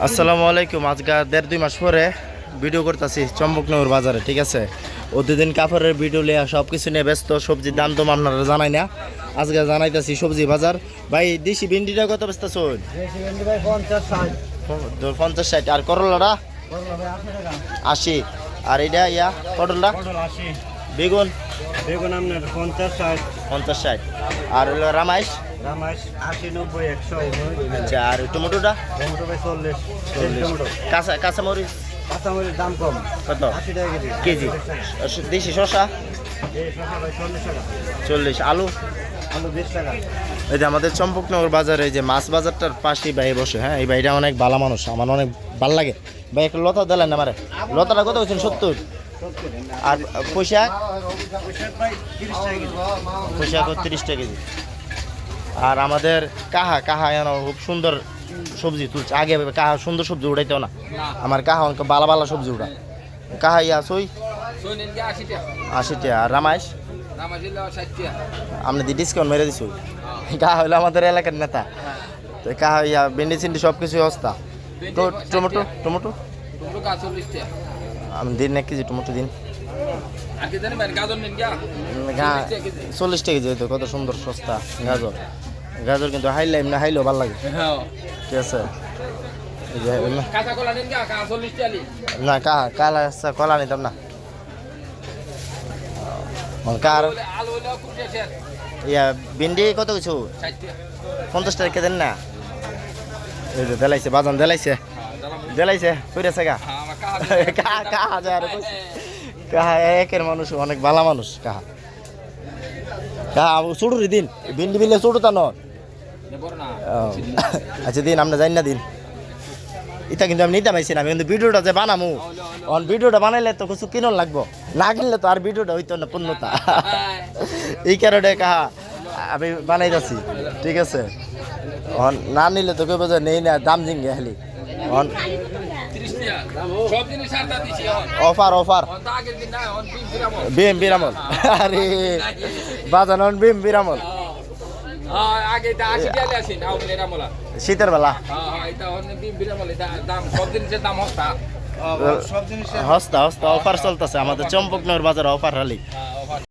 আসসালামু আলাইকুম। আজকে 1.5-2 মাস পরে ভিডিও করতেছি চম্পকনগর বাজারে, ঠিক আছে। প্রতিদিন কাপড়ের ভিডিও লিয়া সব কিছু নিয়ে ব্যস্ত। সবজির দাম তো আপনারা জানাই না, আজকে জানাইতেছি সবজি বাজার। ভাই দেশি ভিন্ডিটা কত বেচতেছ? 50-60। আর করলাটা 80। আর এটা ইয়া পটলটা বেগুন আপনার 50-60। আর হলো রামাইশ 80-90-100। আচ্ছা। আর টমেটোটা টমেটো ভাই 40। কাঁচামরিচ কাঁচামরিচ দাম কম, কত 80 টাকা কেজি? দেশি শসা এই শসা ভাই 40 টাকা। 40। আলু আলু 20 টাকা। এই যে আমাদের চম্পকনগর বাজারে এই যে মাছ বাজারটার পাশেই ভাই বসে। হ্যাঁ, এই ভাইটা অনেক ভালো মানুষ, আমার অনেক ভাল লাগে। ভাই একটা লতা দিলেন না, আমারে লতাটা কত হয়েছেন? 70। আর পয়সা পয়সা 30 টাকা কেজি। আর আমাদের কাহা এন খুব সুন্দর সবজি তুলছে। আগে কাহা সুন্দর সবজি উঠাইতেও না, আমার কাহা অনেক বালা বালা সবজি উঠা। কাহা ইয়া সই 80 টাকা। আর রামাইশ আপনি ডিসকাউন্ট মেরে দিছো। কাহা হইলো আমাদের এলাকার নেতা। তো কাহা ইয়া ভেন্ডি সিন্ডি সব কিছু অবস্থা। তো টমেটো টমেটো আমি দিন 1 কেজি টমেটো দিন। 40 টাকা কেজি। কত সুন্দর সস্তা গাজর কিন্তু হাইলাম না, হাইলেও ভালো লাগে, ঠিক আছে। না কালা কলা নিতাম না। কার ইয়া ভিন্ডি কত কিছু? 50 টাকা দেন না। এই যে দেলাইছে বাজান, দেলাইছে কইরাছে কাহা একের মানুষ, অনেক ভালো মানুষ। কাহা ছোটরি দিন ভিন্ডি বিলে ছোট তা নয়। আচ্ছা দিন, আমরা জানি না দিন। এটা কিন্তু আমি নিতে পাইছি না। আমি কিন্তু ভিডিওটা যে বানামু, ভিডিওটা বানাইলে তো কিছু কিনন লাগবো, না কিনলে তো আর ভিডিওটা হইতো না পূর্ণতা। এই কারণে কাহা আমি বানাই যাচ্ছি, ঠিক আছে। না নিলে তো কেউ বোঝে নেই না, দাম জিঙ্গে খালি অফার বিএম বিরামল। আরে বাজান বিএম বিরামল শীতের বেলা হস্তা অফার চলতেছে আমাদের চম্পকনগর বাজার অফার হালি।